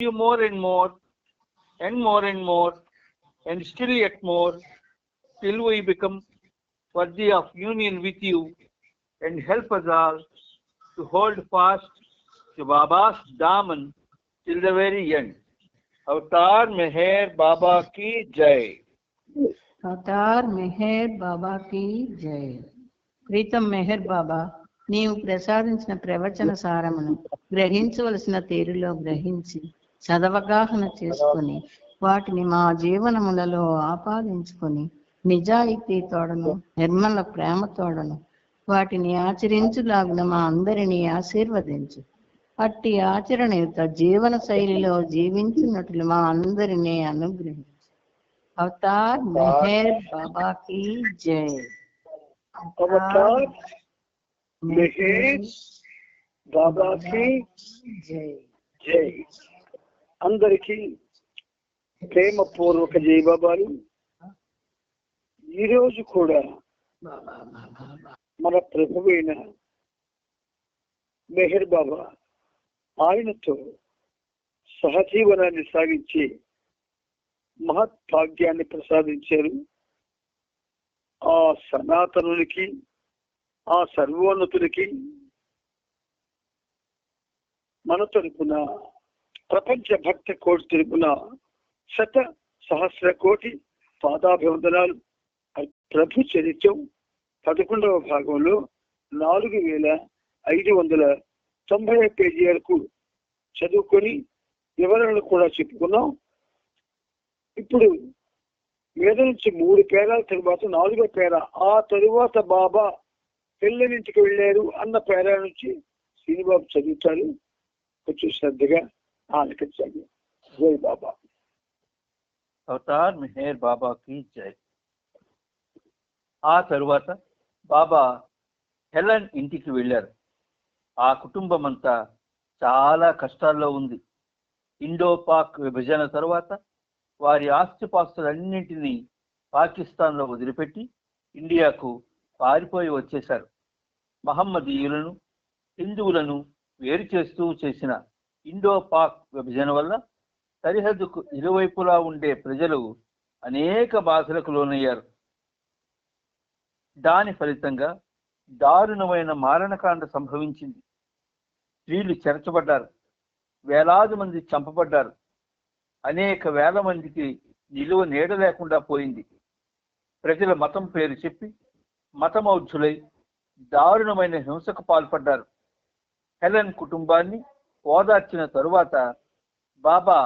you more and more, and more and more, and still yet more, till we become worthy of union with you, and help us all to hold fast to Baba's daman till the very end. Avatar Meher Baba ki Jai. అవతార్ మెహర్ బాబాకి జై. ప్రీతం మెహర్ బాబా, నీవు ప్రసాదించిన ప్రవచన సారమును గ్రహించవలసిన తీరులో గ్రహించి సదవగాహన చేసుకొని వాటిని మా జీవనములలో ఆపాదించుకొని నిజాయితీ తోడను నిర్మల ప్రేమ తోడను వాటిని ఆచరించులాగున మా అందరినీ ఆశీర్వదించు. అట్టి ఆచరణయుత జీవన శైలిలో జీవించినట్లు మా అందరినీ అనుగ్రహించు. అవతార్ మెహర్ బాబా की जय. అవతార్ మెహర్ బాబా की జై. జై. అందరికీ ప్రేమపూర్వక జై బాబాలు. ఈరోజు కూడా మన ప్రభువైన మెహర్ బాబా ఆయనతో సహజీవనాన్ని సాగించి మహత్భాగ్యాన్ని ప్రసాదించారు. ఆ సనాతనునికి, ఆ సర్వోన్నతునికి మన తరపున, ప్రపంచ భక్త కోటి తరపున శత సహస్ర కోటి పాదాభివందనాలు. ప్రభు చరిత్రం 11వ భాగంలో 4590 పేజీలకు చదువుకొని వివరణలు కూడా చెప్పుకున్నాం. ఇప్పుడు మీద నుంచి 3 పేరాల తరువాత 4వ పేర, ఆ తరువాత బాబా పెళ్ళింటికి వెళ్ళారు అన్న పేరా నుంచి శ్రీనిబాబు చదువుతారు. కొంచెం శ్రద్ధగా ఆలకించండి. జై బాబా. అవతార్ మెహర్ బాబా కి జై. ఆ తరువాత బాబా హెలెన్ ఇంటికి వెళ్ళారు. ఆ కుటుంబం అంతా చాలా కష్టాల్లో ఉంది. ఇండో పాక్ విభజన తరువాత వారి ఆస్తిపాస్తులన్నింటినీ పాకిస్తాన్లో వదిలిపెట్టి ఇండియాకు పారిపోయి వచ్చేశారు. మహమ్మదీయులను, హిందువులను వేరు చేస్తూ చేసిన ఇండో పాక్ విభజన వల్ల సరిహద్దుకు ఇరువైపులా ఉండే ప్రజలు అనేక బాధలకు లోనయ్యారు. దాని ఫలితంగా దారుణమైన మారణకాండ సంభవించింది. స్త్రీలు చెరచబడ్డారు, వేలాది మంది చంపబడ్డారు, అనేక వేల మందికి నిలువ నీడ లేకుండా పోయింది. ప్రజల మతం పేరు చెప్పి మతమౌఢ్యులై దారుణమైన హింసకు పాల్పడ్డారు. హెలెన్ కుటుంబాన్ని ఓదార్చిన తరువాత బాబా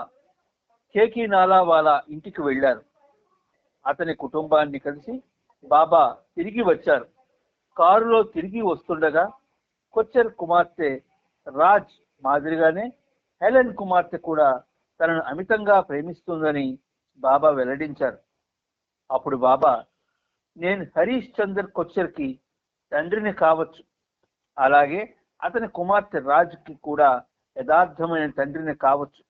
కేకీనాలావాలా ఇంటికి వెళ్ళారు. అతని కుటుంబాన్ని కలిసి బాబా తిరిగి వచ్చారు. కారులో తిరిగి వస్తుండగా కొచ్చర్ కుమార్తె రాజ్ మాదిరిగానే హెలెన్ కుమార్తె కూడా తనను అమితంగా ప్రేమిస్తుందని బాబా వెల్లడించారు. అప్పుడు బాబా, నేను హరీష్ చందర్ కొచ్చర్కి తండ్రిని కావచ్చు, అలాగే అతని కుమార్తె రాజ్కి కూడా యథార్థమైన తండ్రిని కావచ్చు.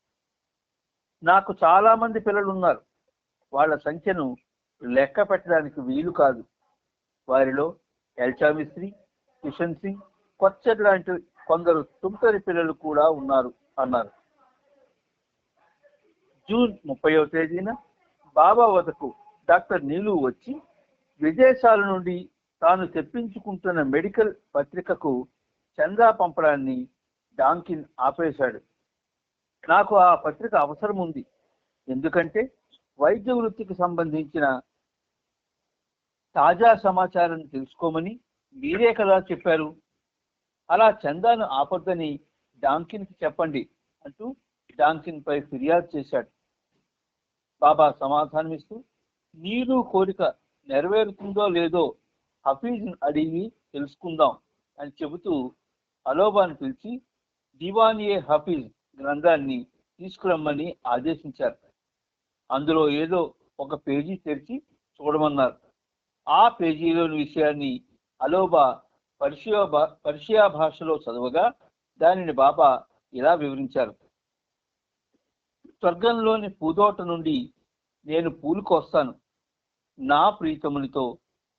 నాకు చాలా మంది పిల్లలు ఉన్నారు. వాళ్ళ సంఖ్యను లెక్క పెట్టడానికి వీలు కాదు. వారిలో ఎల్చా మిస్త్రీ, కిషన్ సింగ్, కొచ్చర్ లాంటి కొందరు తుంటరి పిల్లలు కూడా ఉన్నారు అన్నారు. జూన్ 30వ తేదీన బాబా వద్దకు డాక్టర్ నీలు వచ్చి విదేశాల నుండి తాను తెప్పించుకుంటున్న మెడికల్ పత్రికకు చందా పంపడాన్ని డాంకిన్ ఆపేశాడు. నాకు ఆ పత్రిక అవసరం ఉంది, ఎందుకంటే వైద్య వృత్తికి సంబంధించిన తాజా సమాచారాన్ని తెలుసుకోమని మీరే కదా చెప్పారు. అలా చందాను ఆపొద్దని డాంకిన్కి చెప్పండి అంటూ డాంకిన్ పై ఫిర్యాదు చేశాడు. బాబా సమాధానమిస్తూ, నీరు కోరిక నెరవేరుతుందో లేదో హఫీజ్ను అడిగి తెలుసుకుందాం అని చెబుతూ అలోబాను పిలిచి దివానియే హఫీజ్ గ్రంథాన్ని తీసుకురమ్మని ఆదేశించారు. అందులో ఏదో ఒక పేజీ తెరిచి చూడమన్నారు. ఆ పేజీలోని విషయాన్ని అలోబా పర్షియా భాషలో చదవగా దానిని బాబా ఇలా వివరించారు. స్వర్గంలోని పూదోట నుండి నేను పూలు కోస్తాను. నా ప్రీతమునితో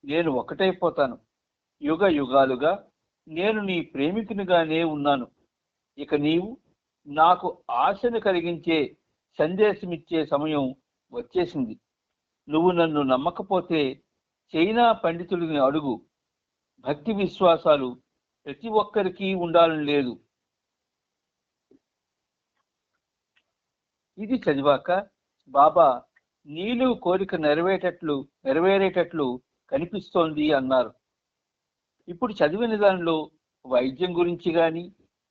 నేను ఒకటైపోతాను. యుగ యుగాలుగా నేను నీ ప్రేమికునిగానే ఉన్నాను. ఇక నీవు నాకు ఆశను కలిగించే సందేశమిచ్చే సమయం వచ్చేసింది. నువ్వు నన్ను నమ్మకపోతే చైనా పండితుడిని అడుగు. భక్తి విశ్వాసాలు ప్రతి ఒక్కరికి ఉండాలని లేదు. ఇది చదివాక బాబా నీలు కోరిక నెరవేరేటట్లు కనిపిస్తోంది అన్నారు. ఇప్పుడు చదివిన దానిలో వైద్యం గురించి గాని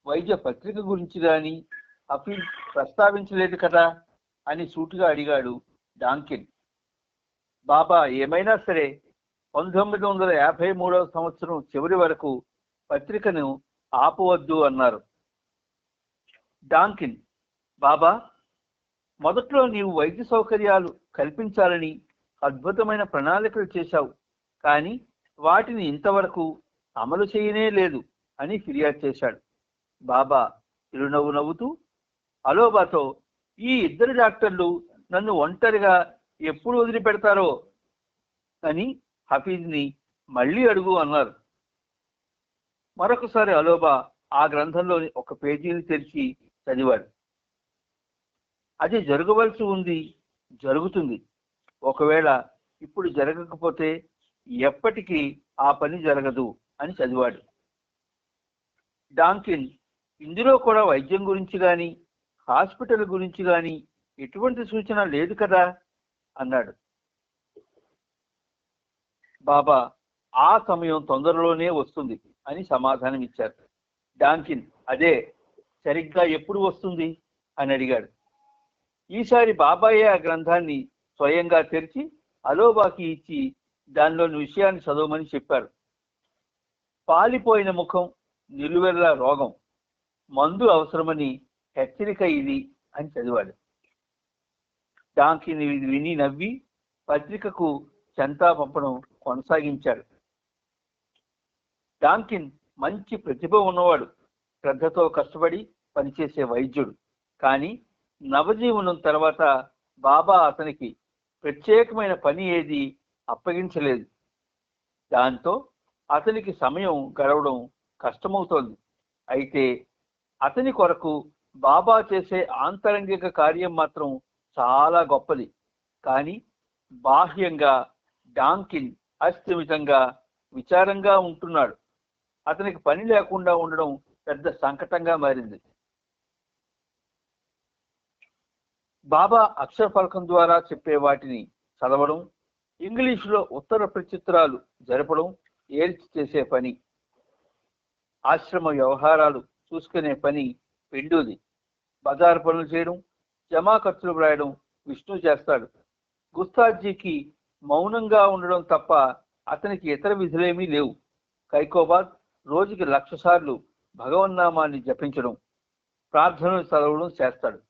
వైద్య పత్రిక గురించి గాని హఫీజ్ ప్రస్తావించలేదు కదా అని సూటిగా అడిగాడు డాంకిన్. బాబా ఏమైనా సరే 1953వ సంవత్సరం చివరి వరకు పత్రికను ఆపవద్దు అన్నారు. డాంకిన్, బాబా, మొదట్లో నీవు వైద్య సౌకర్యాలు కల్పించాలని అద్భుతమైన ప్రణాళికలు చేశావు, కానీ వాటిని ఇంతవరకు అమలు చేయనే లేదు అని ఫిర్యాదు చేశాడు. బాబా చిరునవ్వు నవ్వుతూ అలోబాతో, ఈ ఇద్దరు డాక్టర్లు నన్ను ఒంటరిగా ఎప్పుడు వదిలిపెడతారో అని హఫీజ్ని మళ్ళీ అడుగు అన్నారు. మరొకసారి అలోబా ఆ గ్రంథంలోని ఒక పేజీని తెరిచి చదివాడు. అది జరగవలసి ఉంది, జరుగుతుంది. ఒకవేళ ఇప్పుడు జరగకపోతే ఎప్పటికీ ఆ పని జరగదు అని చదివాడు. డాంకిన్, ఇందులో కూడా వైద్యం గురించి గాని హాస్పిటల్ గురించి గాని ఎటువంటి సూచన లేదు కదా అన్నాడు. బాబా ఆ సమయం తొందరలోనే వస్తుంది అని సమాధానం ఇచ్చారు. డాంకిన్, అదే సరిగ్గా ఎప్పుడు వస్తుంది అని అడిగాడు. ఈసారి బాబాయే ఆ గ్రంథాన్ని స్వయంగా తెరిచి అలోబాకి ఇచ్చి దానిలోని విషయాన్ని చదవమని చెప్పారు. పాలిపోయిన ముఖం, నిలువెల్లా రోగం, మందు అవసరమని హెచ్చరిక ఇది అని చదివాడు. డాంకిన్ ఇది విని నవ్వి పత్రికకు చెంతా పంపడం కొనసాగించాడు. డాంకిన్ మంచి ప్రతిభ ఉన్నవాడు, శ్రద్ధతో కష్టపడి పనిచేసే వైద్యుడు. కానీ నవజీవనం తర్వాత బాబా అతనికి ప్రత్యేకమైన పని ఏది అప్పగించలేదు. దాంతో అతనికి సమయం గడవడం కష్టమవుతోంది. అయితే అతని కొరకు బాబా చేసే ఆంతరంగిక కార్యం మాత్రం చాలా గొప్పది. కానీ బాహ్యంగా డాంకిన్ అస్థిమితంగా విచారంగా ఉంటున్నాడు. అతనికి పని లేకుండా ఉండడం పెద్ద సంకటంగా మారింది. బాబా అక్షర ఫలకం ద్వారా చెప్పే వాటిని చదవడం, ఇంగ్లీషులో ఉత్తర ప్రత్యుత్తరాలు జరపడం ఏల్చి చేసే పని. ఆశ్రమ వ్యవహారాలు చూసుకునే పని పెండుది. బజారు పనులు చేయడం, జమా ఖర్చులు వ్రాయడం విష్ణు చేస్తాడు. గుస్తాజీకి మౌనంగా ఉండడం తప్ప అతనికి ఇతర విధులేమీ లేవు. కైకోబాద్ రోజుకి 1,00,000 సార్లు భగవన్నామాన్ని జపించడం, ప్రార్థనలు చదవడం చేస్తాడు.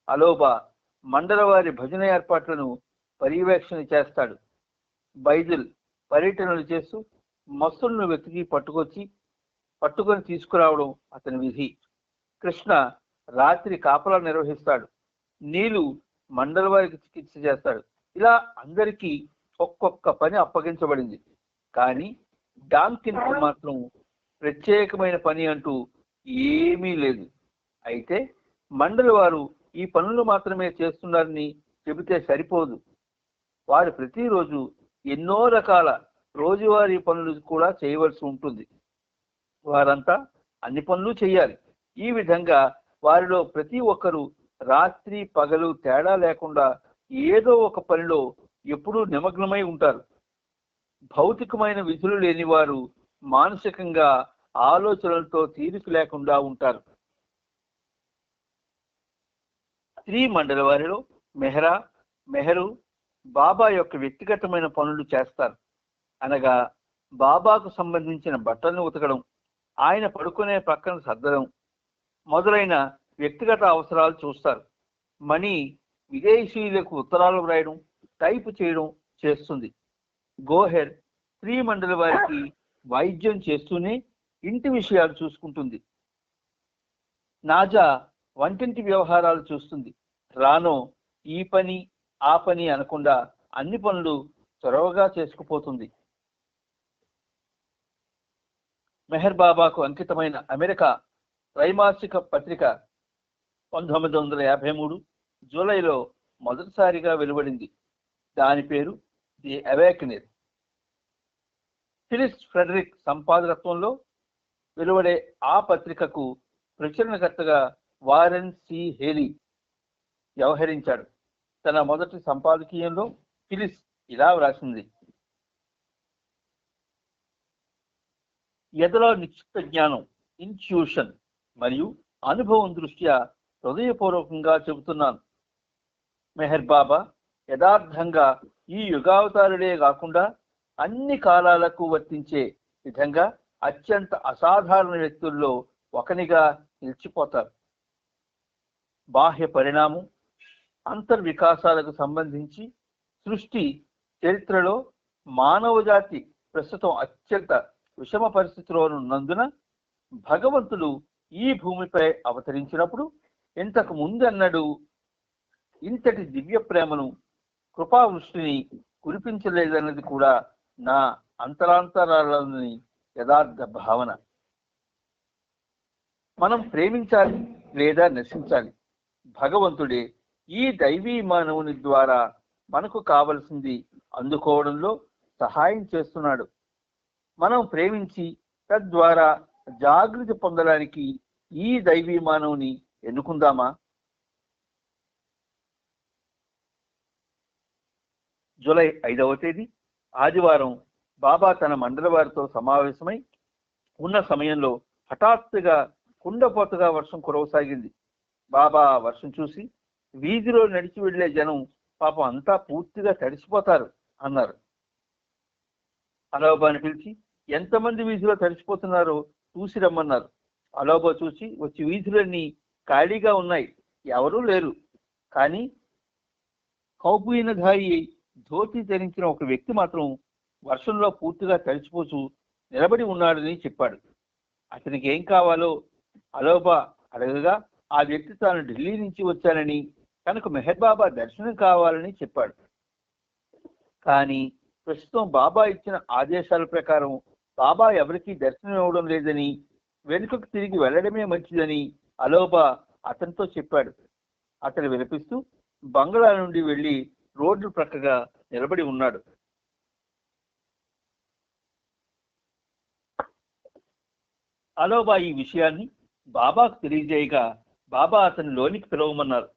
అలోబా మండలవారి భజన ఏర్పాట్లను పర్యవేక్షణ చేస్తాడు. బైజుల్ పర్యటనలు చేస్తూ మస్తులను వెతికి పట్టుకొని తీసుకురావడం అతని విధి. కృష్ణ రాత్రి కాపలా నిర్వహిస్తాడు. నీలు మండలవారికి చికిత్స చేస్తాడు. ఇలా అందరికీ ఒక్కొక్క పని అప్పగించబడింది. కానీ డాంకిన్ కు మాత్రం ప్రత్యేకమైన పని అంటూ ఏమీ లేదు. అయితే మండలి వారు ఈ పనులు మాత్రమే చేస్తున్నారని చెబితే సరిపోదు. వారు ప్రతిరోజు ఎన్నో రకాల రోజువారీ పనులు కూడా చేయవలసి ఉంటుంది. వారంతా అన్ని పనులు చేయాలి. ఈ విధంగా వారిలో ప్రతి ఒక్కరూ రాత్రి పగలు తేడా లేకుండా ఏదో ఒక పనిలో ఎప్పుడూ నిమగ్నమై ఉంటారు. భౌతికమైన విధులు లేని వారు మానసికంగా ఆలోచనలతో తీరిక లేకుండా ఉంటారు. స్త్రీ మండలి వారిలో మెహరు బాబా యొక్క వ్యక్తిగతమైన పనులు చేస్తారు. అనగా బాబాకు సంబంధించిన బట్టలను ఉతకడం, ఆయన పడుకునే పక్కన సర్దడం మొదలైన వ్యక్తిగత అవసరాలు చూస్తారు. మణి విదేశీయులకు ఉత్తరాలు వ్రాయడం, టైప్ చేయడం చేస్తుంది. గోహెర్ స్త్రీ మండలి వారికి వైద్యం చేస్తూనే ఇంటి విషయాలు చూసుకుంటుంది. నాజా వంటింటి వ్యవహారాలు చూస్తుంది. రానో ఈ పని ఆ పని అనకుండా అన్ని పనులు త్వరగా చేసుకుపోతుంది. మెహర్ బాబాకు అంకితమైన అమెరికా త్రైమాసిక పత్రిక 1953 జూలైలో మొదటిసారిగా వెలువడింది. దాని పేరు ది అవేకనర్. ఫిలిస్ ఫ్రెడరిక్ సంపాదకత్వంలో వెలువడే ఆ పత్రికకు ప్రచురణకర్తగా వారెన్ సి హేలీ వ్యవహరించాడు. తన మొదటి సంపాదకీయంలో ఫిలిస్ ఇలా వ్రాసింది: ఎదలో నిశ్చిత జ్ఞానం, ఇన్ట్యూషన్ మరియు అనుభవం దృష్ట్యా హృదయపూర్వకంగా చెబుతున్నాను. మెహర్ బాబా యథార్థంగా ఈ యుగావతారుడే కాకుండా అన్ని కాలాలకు వర్తించే విధంగా అత్యంత అసాధారణ వ్యక్తుల్లో ఒకనిగా నిలిచిపోతారు. బాహ్య పరిణామం, అంతర్వికాసాలకు సంబంధించి సృష్టి చరిత్రలో మానవ జాతి ప్రస్తుతం అత్యంత విషమ పరిస్థితిలో ఉన్నందున భగవంతుడు ఈ భూమిపై అవతరించినప్పుడు ఇంతకు ముందన్నడు ఇంతటి దివ్య ప్రేమను, కృపావృష్టిని కురిపించలేదన్నది కూడా నా అంతరాంతరాలని యథార్థ భావన. మనం ప్రేమించాలి లేదా నశించాలి. భగవంతుడే ఈ దైవీ మానవుని ద్వారా మనకు కావలసింది అందుకోవడంలో సహాయం చేస్తున్నాడు. మనం ప్రేమించి తద్వారా జాగృతి పొందడానికి ఈ దైవీ మానవుని ఎన్నుకుందామా? జూలై 5వ తేదీ ఆదివారం బాబా తన మండలి వారితో సమావేశమై ఉన్న సమయంలో హఠాత్తుగా కుండపోతగా వర్షం కురవసాగింది. బాబా వర్షం చూసి, వీధిలో నడిచి వెళ్లే జనం పాపం అంతా పూర్తిగా తడిసిపోతారు అన్నారు. అలోబాని పిలిచి ఎంతమంది వీధిలో తడిసిపోతున్నారో చూసి రమ్మన్నారు. అలోబా చూసి వచ్చి వీధులన్నీ ఖాళీగా ఉన్నాయి, ఎవరూ లేరు. కానీ కౌపీనధాయి ధోతి ధరించిన ఒక వ్యక్తి మాత్రం వర్షంలో పూర్తిగా తడిచిపోతూ నిలబడి ఉన్నాడని చెప్పాడు. అతనికి ఏం కావాలో అలోబా అడగగా ఆ వ్యక్తి తాను ఢిల్లీ నుంచి వచ్చానని, తనకు మెహర్ బాబా దర్శనం కావాలని చెప్పాడు. కానీ ప్రస్తుతం బాబా ఇచ్చిన ఆదేశాల ప్రకారం బాబా ఎవరికీ దర్శనం ఇవ్వడం లేదని, వెనుకకు తిరిగి వెళ్ళడమే మంచిదని అలోబా అతనితో చెప్పాడు. అతను వినిపిస్తూ బంగ్లా నుండి వెళ్లి రోడ్డు ప్రక్కగా నిలబడి ఉన్నాడు. అలోబా ఈ విషయాన్ని బాబాకు తెలియజేయగా బాబా అతని లోనికి పిలవమన్నారు.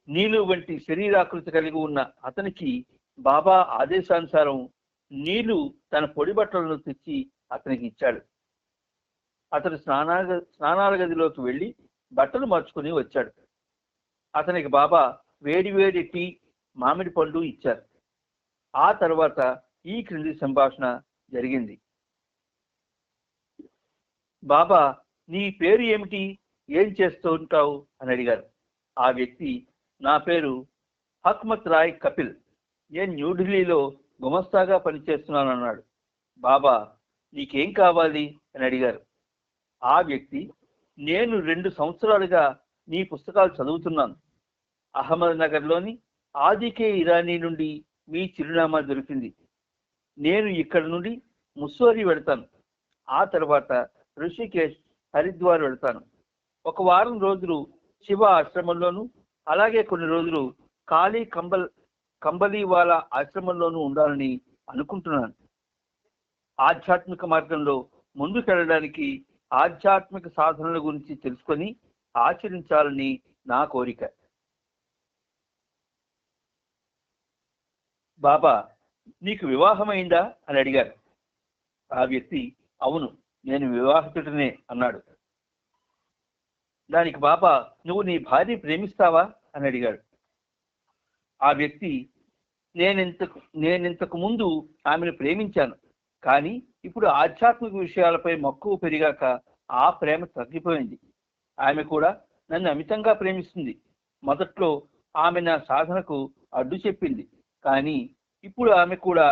నీలు వంటి శరీరాకృతి కలిగి ఉన్న అతనికి బాబా ఆదేశానుసారం నీలు తన పొడి బట్టలను తెచ్చి అతనికి ఇచ్చాడు. అతడు స్నానాల గదిలోకి వెళ్ళి బట్టలు మార్చుకుని వచ్చాడు. అతనికి బాబా వేడి వేడి టీ, మామిడి పండు ఇచ్చారు. ఆ తర్వాత ఈ క్రింది సంభాషణ జరిగింది. బాబా, నీ పేరు ఏమిటి, ఏం చేస్తూ ఉంటావు అని అడిగారు. ఆ వ్యక్తి, నా పేరు హక్మత్ రాయ్ కపిల్, నేను న్యూఢిల్లీలో గుమస్తాగా పనిచేస్తున్నాను అన్నాడు. బాబా, నీకేం కావాలి అని అడిగారు. ఆ వ్యక్తి, నేను 2 సంవత్సరాలుగా నీ పుస్తకాలు చదువుతున్నాను. అహ్మద్ నగర్లోని ఆదికే ఇరానీ నుండి మీ చిరునామా దొరికింది. నేను ఇక్కడ నుండి ముస్సోరి వెళ్తాను. ఆ తర్వాత ఋషికేశ్, హరిద్వార్ వెళ్తాను. 1 వారం రోజులు శివ ఆశ్రమంలోను, అలాగే కొన్ని రోజులు కాళీ కంబలీవాలా ఆశ్రమంలోనూ ఉండాలని అనుకుంటున్నాను. ఆధ్యాత్మిక మార్గంలో ముందుకెళ్ళడానికి ఆధ్యాత్మిక సాధనల గురించి తెలుసుకొని ఆచరించాలని నా కోరిక. బాబా, నీకు వివాహమైందా అని అడిగారు. ఆ వ్యక్తి, అవును, నేను వివాహితుడినే అన్నాడు. దానికి బాబా, నువ్వు నీ భార్య ప్రేమిస్తావా అని అడిగాడు. ఆ వ్యక్తి, నేనింతకు ముందు ఆమెను ప్రేమించాను, కానీ ఇప్పుడు ఆధ్యాత్మిక విషయాలపై మక్కువ పెరిగాక ఆ ప్రేమ తగ్గిపోయింది. ఆమె కూడా నన్ను అమితంగా ప్రేమిస్తుంది. మొదట్లో ఆమె నా సాధనకు అడ్డు చెప్పింది, కానీ ఇప్పుడు ఆమె కూడా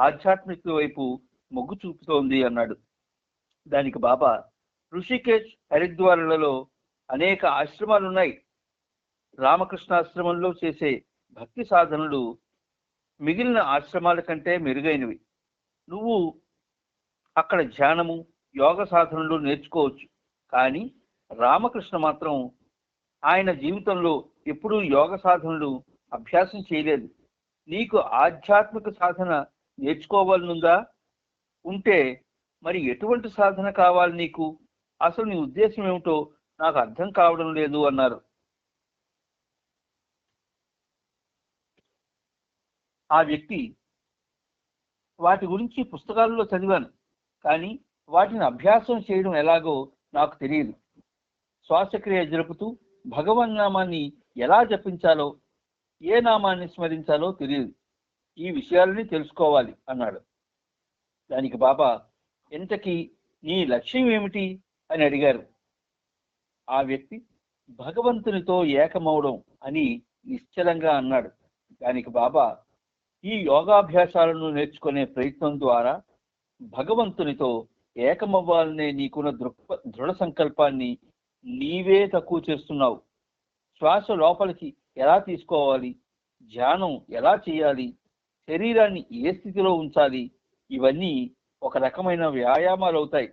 ఆధ్యాత్మిక వైపు మొగ్గు చూపుతోంది అన్నాడు. దానికి బాబా, ఋషికేశ్, హరిద్వార్లలో అనేక ఆశ్రమాలున్నాయి. రామకృష్ణాశ్రమంలో చేసే భక్తి సాధనలు మిగిలిన ఆశ్రమాల కంటే మెరుగైనవి. నువ్వు అక్కడ ధ్యానము, యోగ సాధనలు నేర్చుకోవచ్చు. కానీ రామకృష్ణ మాత్రం ఆయన జీవితంలో ఎప్పుడూ యోగ సాధనలు అభ్యాసం చేయలేదు. నీకు ఆధ్యాత్మిక సాధన నేర్చుకోవాలనుందా? ఉంటే మరి ఎటువంటి సాధన కావాలి నీకు? అసలు నీ ఉద్దేశం ఏమిటో నాకు అర్థం కావడం లేదు అన్నారు. ఆ వ్యక్తి, వాటి గురించి పుస్తకాల్లో చదివాను, కానీ వాటిని అభ్యాసం చేయడం ఎలాగో నాకు తెలియదు. శ్వాసక్రియ జరుపుతూ భగవన్నామాన్ని ఎలా జపించాలో, ఏ నామాన్ని స్మరించాలో తెలియదు. ఈ విషయాలని తెలుసుకోవాలి అన్నాడు. దానికి బాబా, ఇంతకీ నీ లక్ష్యం ఏమిటి అని అడిగారు. ఆ వ్యక్తి భగవంతునితో ఏకమవడం అని నిశ్చలంగా అన్నాడు. దానికి బాబా, ఈ యోగాభ్యాసాలను నేర్చుకునే ప్రయత్నం ద్వారా భగవంతునితో ఏకమవ్వాలనే నీకున్న దృఢ సంకల్పాన్ని నీవే తక్కువ చేస్తున్నావు. శ్వాస లోపలికి ఎలా తీసుకోవాలి, ధ్యానం ఎలా చేయాలి, శరీరాన్ని ఏ స్థితిలో ఉంచాలి, ఇవన్నీ ఒక రకమైన వ్యాయామాలు అవుతాయి.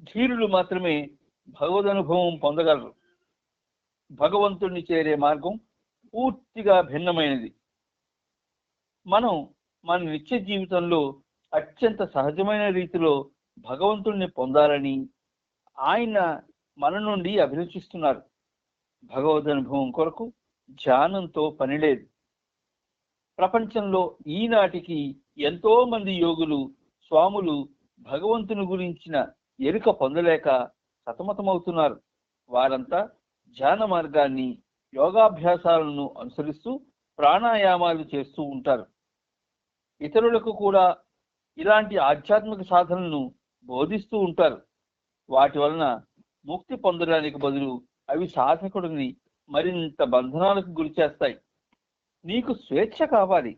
ధీరులు మాత్రమే భగవదనుభవం పొందగలరు. భగవంతుణ్ణి చేరే మార్గం పూర్తిగా భిన్నమైనది. మనం మన నిత్య జీవితంలో అత్యంత సహజమైన రీతిలో భగవంతుణ్ణి పొందాలని ఆయన మన నుండి అభిరుచిస్తున్నారు. భగవదనుభవం కొరకు ధ్యానంతో పని లేదు. ప్రపంచంలో ఈనాటికి ఎంతో మంది యోగులు, స్వాములు భగవంతుని గురించిన ఎరుక పొందలేక సతమతమవుతున్నారు. వారంతా ధ్యాన మార్గాన్ని, యోగాభ్యాసాలను అనుసరిస్తూ ప్రాణాయామాలు చేస్తూ ఉంటారు. ఇతరులకు కూడా ఇలాంటి ఆధ్యాత్మిక సాధనలను బోధిస్తూ ఉంటారు. వాటి వలన ముక్తి పొందడానికి బదులు అవి సాధకుడిని మరింత బంధనాలకు గురి చేస్తాయి. నీకు స్వేచ్ఛ కావాలి,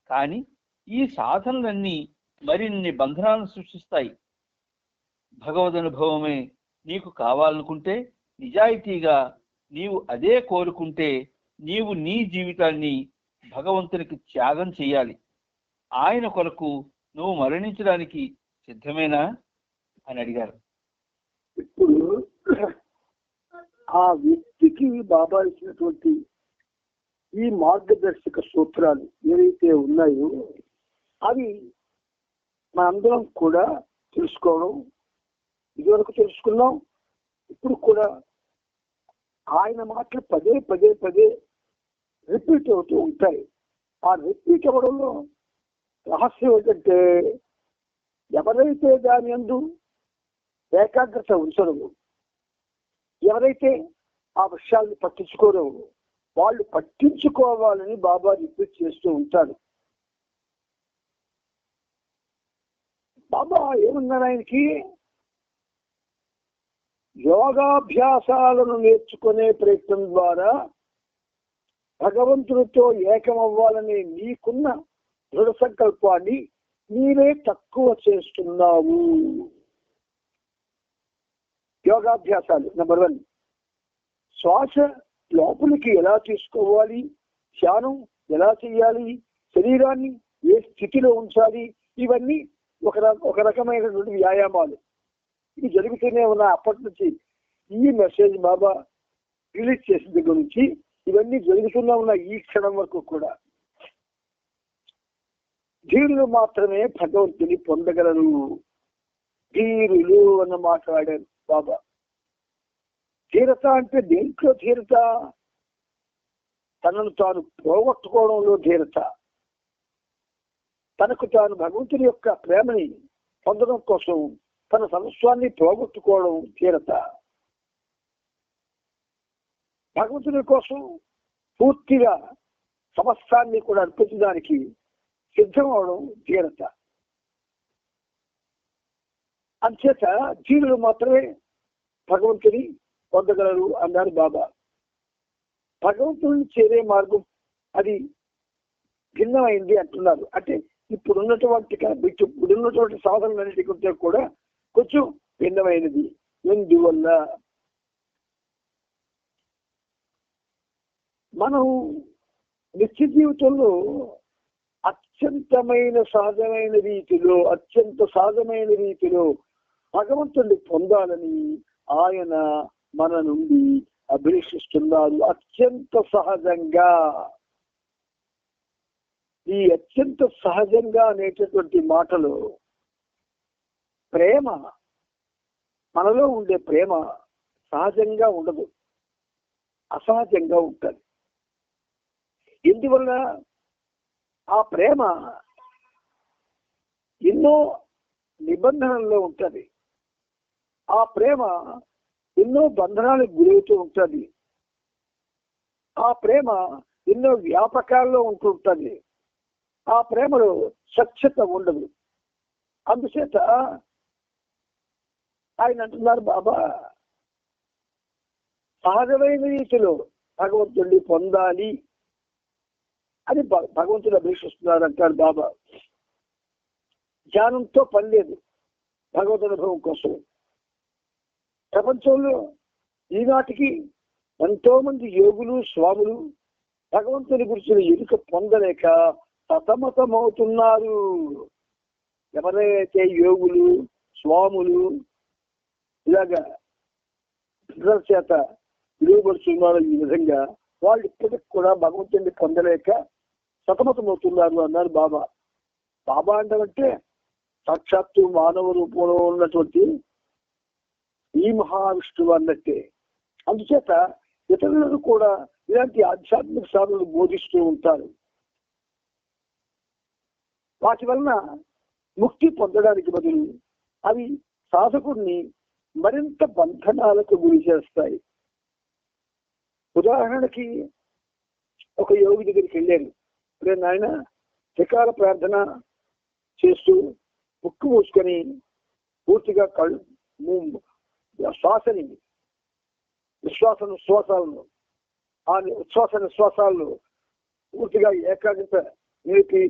కానీ ఈ సాధనలన్నీ మరిన్ని బంధనాలను సృష్టిస్తాయి. భగవదనుభవమే నీకు కావాలనుకుంటే, నిజాయితీగా నీవు అదే కోరుకుంటే, నీవు నీ జీవితాన్ని భగవంతునికి త్యాగం చేయాలి. ఆయన కొరకు నువ్వు మరణించడానికి సిద్ధమేనా అని అడిగారు. ఇప్పుడు ఆ వ్యక్తికి బాబా ఇచ్చినటువంటి ఈ మార్గదర్శక సూత్రాలు ఏవైతే ఉన్నాయో అవి మనందరం కూడా తెలుసుకోవడం, ఇదివరకు తెలుసుకున్నాం. ఇప్పుడు కూడా ఆయన మాటలు పదే పదే పదే రిపీట్ అవుతూ ఉంటాయి. ఆ రిపీట్ అవ్వడంలో రహస్యం ఏంటంటే, ఎవరైతే దాని యందు ఏకాగ్రత ఉంచరు, ఎవరైతే ఆ విషయాన్ని పట్టించుకోరు, వాళ్ళు పట్టించుకోవాలని బాబా రిపీట్ చేస్తూ ఉంటారు. బాబా ఏమన్నారు ఆయనకి? యోగాభ్యాసాలను నేర్చుకునే ప్రయత్నం ద్వారా భగవంతునితో ఏకమవ్వాలనే నీకున్న దృఢ సంకల్పాన్ని నీవే తక్కువ చేస్తున్నావు. యోగాభ్యాసాలు నెంబర్ 1, శ్వాస లోపలికి ఎలా తీసుకోవాలి, ధ్యానం ఎలా చేయాలి, శరీరాన్ని ఏ స్థితిలో ఉంచాలి, ఇవన్నీ ఒక రకమైనటువంటి వ్యాయామాలు. ఇది జరుగుతూనే ఉన్న అప్పటి నుంచి ఈ మెసేజ్ బాబా రిలీజ్ చేసిన దగ్గర నుంచి ఇవన్నీ జరుగుతూనే ఉన్న ఈ క్షణం వరకు కూడా ధీరులు మాత్రమే భగవంతుని పొందగలరు. ధీరులు అన్న మాట్లాడారు బాబా. ధీరత అంటే దేంట్లో ధీరత? తనను తాను పోగొట్టుకోవడంలో ధీరత. తనకు తాను భగవంతుని యొక్క ప్రేమని పొందడం కోసం తన సర్వస్వాన్ని పోగొట్టుకోవడం ధీరత. భగవంతుని కోసం పూర్తిగా సమస్తాన్ని కూడా అర్పించడానికి సిద్ధం అవడం ధీరత. అంచేత ధీరులు మాత్రమే భగవంతుని పొందగలరు అన్నారు బాబా. భగవంతుని చేరే మార్గం అది భిన్నమైంది అంటున్నారు. అంటే ఇప్పుడున్నటువంటి సాధనలన్నిటి కంటే కూడా కొంచెం భిన్నమైనది. ఎందువల్ల? మనం నిత్య జీవితంలో అత్యంత సాధమైన రీతిలో భగవంతుడిని పొందాలని ఆయన మన నుండి అభిలషిస్తున్నారు అత్యంత సహజంగా. ఈ అత్యంత సహజంగా అనేటటువంటి మాటలు ప్రేమ, మనలో ఉండే ప్రేమ సహజంగా ఉండదు, అసహజంగా ఉంటుంది. ఎందువల్ల? ఆ ప్రేమ ఎన్నో నిబంధనల్లో ఉంటుంది, ఆ ప్రేమ ఎన్నో బంధనాలకు గురవుతూ ఉంటుంది, ఆ ప్రేమ ఎన్నో వ్యాపకాల్లో ఉంటుంటుంది, ఆ ప్రేమలో స్వచ్ఛత ఉండదు. అందుచేత ఆయన అంటున్నారు, బాబా సహజమైన రీతిలో భగవంతుడిని పొందాలి అని భగవంతుడు అభిలషిస్తున్నారు అంటారు బాబా. జ్ఞానంతో పని లేదు భగవద్ అనుభవం కోసం. ప్రపంచంలో ఈనాటికి ఎంతో మంది యోగులు స్వాములు భగవంతుని గురించిన ఎరుక పొందలేక సతమతమవుతున్నారు. ఎవరైతే యోగులు స్వాములు ఇలాగా ఇతరుల చేత విలువబడుతున్నారో ఈ విధంగా వాళ్ళు ఇప్పటికి కూడా భగవంతుడిని పొందలేక సతమతమవుతున్నారు అన్నారు బాబా. బాబా అంటే సాక్షాత్తు మానవ రూపంలో ఉన్నటువంటి ఈ మహావిష్ణువు అన్నట్టే. అందుచేత ఇతరులను కూడా ఇలాంటి ఆధ్యాత్మిక సాధనలు బోధిస్తూ ఉంటారు. వాటి వలన ముక్తి పొందడానికి బదులు అవి సాధకుడిని మరింత బంధనాలకు గురి చేస్తాయి. ఉదాహరణకి ఒక యోగి దగ్గరికి వెళ్ళారు. ఇప్పుడు ఆయన త్రికాల ప్రార్థన చేస్తూ ముక్కు మూసుకొని పూర్తిగా శ్వాసని విశ్వాస నిశ్వాసాలను ఆ ఉచ్ఛ్వాస నిశ్వాసాలను పూర్తిగా ఏకాగ్రత నేర్పి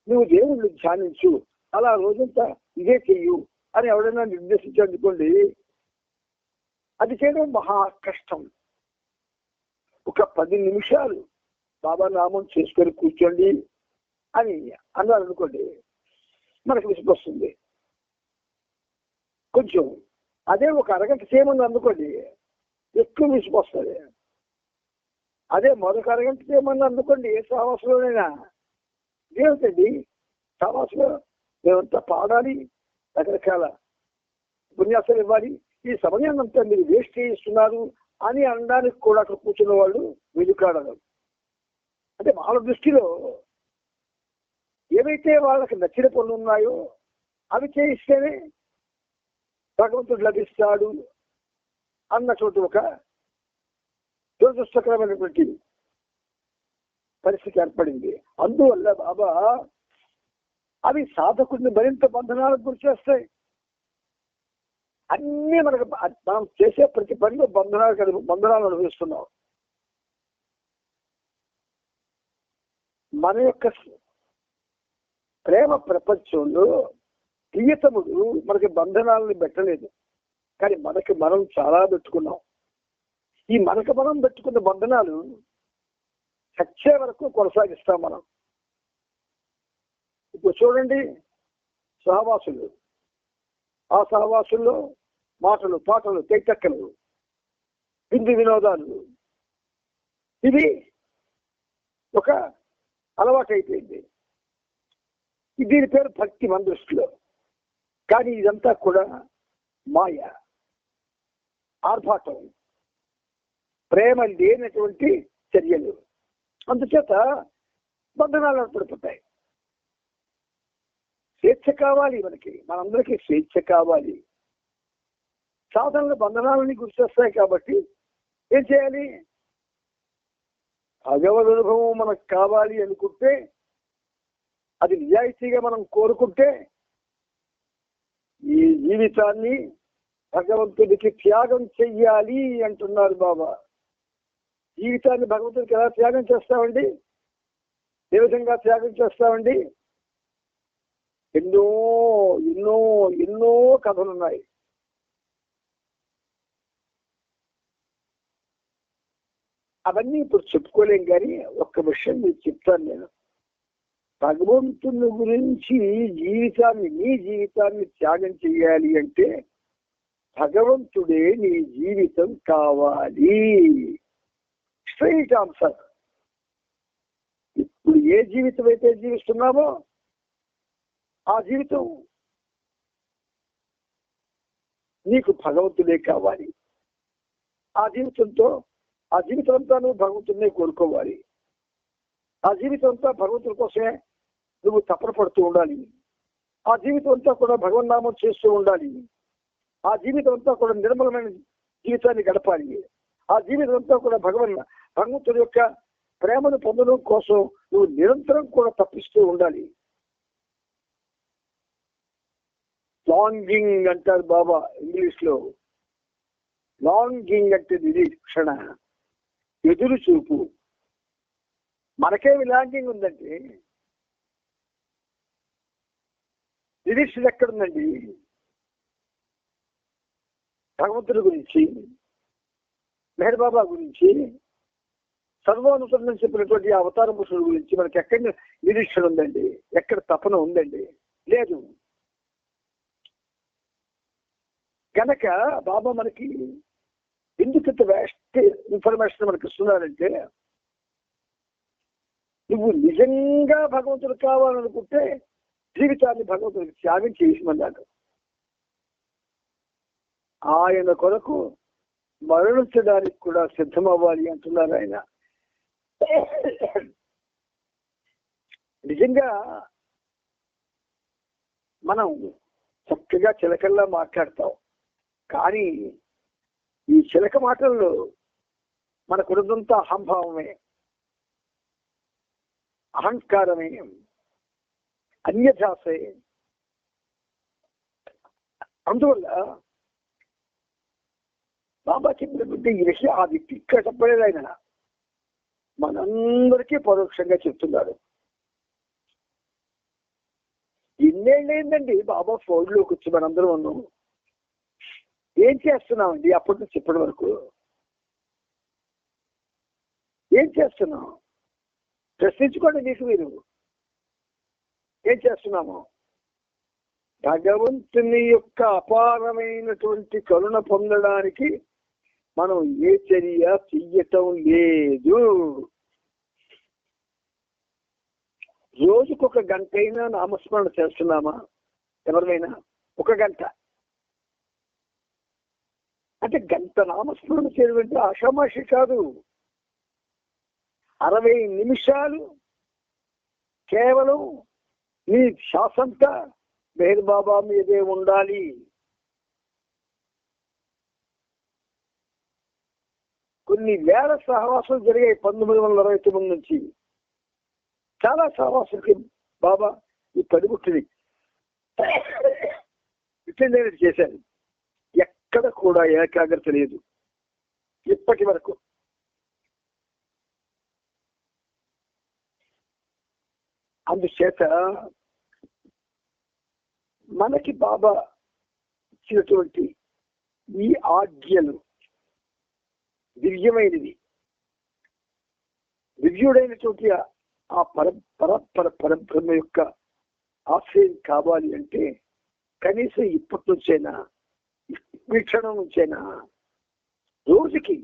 నువ్వు దేవుణ్ణి ధ్యానించు, అలా రోజంతా ఇదే చెయ్యు అని ఎవరైనా నిర్దేశించనుకోండి, అది చేయడం మహా కష్టం. ఒక 10 నిమిషాలు బాబా నామం చేసుకొని కూర్చోండి అని అన్నారు అనుకోండి, మనకు విసుగొస్తుంది కొంచెం. అదే ఒక అరగంట చేయమని అందుకోండి, ఎక్కువ విసుగొస్తుంది. అదే మరొక అరగంట చేయమని అందుకోండి, ఏ సహవాసంలోనైనా ఏమిటండి సహవాసంలో మేమంతా పాడాలి, రకరకాల ఉపన్యాసాలు ఇవ్వాలి, ఈ సమయాన్ని అంతా మీరు వేస్ట్ చేయిస్తున్నారు అని అనడానికి కూడా అక్కడ కూర్చున్న వాళ్ళు వెలుకాడరు. అంటే వాళ్ళ దృష్టిలో ఏవైతే వాళ్ళకి నచ్చిన పనులు ఉన్నాయో అవి చేయిస్తేనే భగవంతుడు లభిస్తాడు అన్నటువంటి ఒక దురదృష్టకరమైనటువంటి పరిస్థితి ఏర్పడింది. అందువల్ల బాబా అవి సాధకుడిని మరింత బంధనాలకు గురి చేస్తాయి. అన్నీ మనం చేసే ప్రతి పనిలో బంధనాలు అనుభవిస్తున్నాం. మన యొక్క ప్రేమ ప్రపంచంలో ప్రియతముడు మనకి బంధనాలను పెట్టలేదు, కానీ మనకి మనం చాలా పెట్టుకున్నాం. ఈ మనకు మనం పెట్టుకున్న బంధనాలు చచ్చే వరకు కొనసాగిస్తాం మనం. ఇప్పుడు చూడండి, సహవాసులు, ఆ సహవాసుల్లో మాటలు పాటలు తెక్కలు విందు వినోదాలు ఇది ఒక అలవాటైపోయింది. దీని పేరు భక్తి మన దృష్టిలో. కానీ ఇదంతా కూడా మాయ, ఆర్భాటం, ప్రేమ లేనటువంటి చర్యలు. అందుచేత బంధనాలు ఏర్పడిపోతాయి. స్వేచ్ఛ కావాలి మనకి, మనందరికీ స్వేచ్ఛ కావాలి. సాధనలు బంధనాలని గుర్తొస్తాయి కాబట్టి ఏం చేయాలి? భగవద్ అనుభవం మనకు కావాలి అనుకుంటే, అది నిజాయితీగా మనం కోరుకుంటే ఈ జీవితాన్ని భగవంతుడికి త్యాగం చెయ్యాలి అంటున్నారు బాబా. జీవితాన్ని భగవంతుడికి ఎలా త్యాగం చేస్తామండి? ఏ విధంగా త్యాగం చేస్తామండి? ఎన్నో ఎన్నో ఎన్నో కథలున్నాయి. అవన్నీ ఇప్పుడు చెప్పుకోలేం, కానీ ఒక్క విషయం మీకు చెప్తాను నేను. భగవంతుని గురించి నీ జీవితాన్ని త్యాగం చేయాలి అంటే భగవంతుడే నీ జీవితం కావాలి. Straight answer. ఇప్పుడు ఏ జీవితం అయితే జీవిస్తున్నామో ఆ జీవితం నీకు భగవంతుడే కావాలి. ఆ జీవితం అంతా నువ్వు భగవంతుడినే కోరుకోవాలి. ఆ జీవితం అంతా భగవంతుడి కోసమే నువ్వు తపన పడుతూ ఉండాలి. ఆ జీవితం అంతా కూడా భగవన్నామం చేస్తూ ఉండాలి. ఆ జీవితం అంతా కూడా నిర్మలమైన జీవితాన్ని గడపాలి. ఆ జీవితం అంతా కూడా భగవంతుడి యొక్క ప్రేమను పొందడం కోసం నువ్వు నిరంతరం కూడా తప్పిస్తూ ఉండాలి. లాంగింగ్ అంటారు బాబా ఇంగ్లీష్ లో. లాంగింగ్ అంటే నిరీక్షణ, ఎదురు చూపు. మనకేమి లాంగింగ్ ఉందండి? నిరీక్షణ ఎక్కడుందండి? భగవంతుడి గురించి, మెహర్ బాబా గురించి, సర్వోన్నతులను చెప్పినటువంటి అవతార పురుషుల గురించి మనకి ఎక్కడ నిరీక్షణ ఉందండి? ఎక్కడ తపన ఉందండి? లేదు. కనుక బాబా మనకి ఎందుకు ఇంత వేస్ట్ ఇన్ఫర్మేషన్ మనకి ఇస్తున్నారంటే, నువ్వు నిజంగా భగవంతుడు కావాలనుకుంటే జీవితాన్ని భగవంతుడికి త్యాగం చేసిమన్నాడు. ఆయన కొరకు మరణించడానికి కూడా సిద్ధమవ్వాలి అంటున్నారు ఆయన. నిజంగా మనం చక్కగా చిలకల్లా మాట్లాడతాం, కానీ ఈ చిలక మాటల్లో మనకున్నదంతా అహంభావమే, అహంకారమే, అన్యధ్యాసే. అందువల్ల బాబా చెప్పినటువంటి ఈ విషయం ఆ వ్యక్తి ఇక్కడ చెప్పలేదు, ఆయన మనందరికీ పరోక్షంగా చెప్తున్నారు. ఇన్నేళ్ళేందండి బాబా ఫోన్లోకి వచ్చి మనందరం ఉన్నాం. ఏం చేస్తున్నామండి అప్పటి నుంచి ఇప్పటి వరకు? ఏం చేస్తున్నాం? ప్రశ్నించుకోండి మీకు మీరు. ఏం చేస్తున్నాము? భగవంతుని యొక్క అపారమైనటువంటి కరుణ పొందడానికి మనం ఏ చర్య చెయ్యటం లేదు. రోజుకొక గంటైనా నామస్మరణ చేస్తున్నామా? ఎవరినైనా ఒక గంట అంటే గంట నామస్మరణ చేయడం ఆషామాషి కాదు. 60 నిమిషాలు కేవలం నీ శ్వాసంతా మెహర్ బాబా మీదే ఉండాలి. కొన్ని వేల సహవాసాలు జరిగాయి 1929 నుంచి. చాలా సహవాసాలకి బాబా ఈ పడిగుట్టిని విచ్ఛిన్నం చేశారు. ఎక్కడ కూడా ఏకాగ్రత లేదు ఇప్పటి వరకు. అందుచేత మనకి బాబా ఇచ్చినటువంటి ఈ ఆజ్ఞలు దివ్యమైనది. దివ్యుడైనటువంటి ఆ పరబ్రహ్మ యొక్క ఆశ్రయం కావాలి అంటే కనీసం ఇప్పటి నుంచైనా, ఈ క్షణం నుంచైనా రోజుకి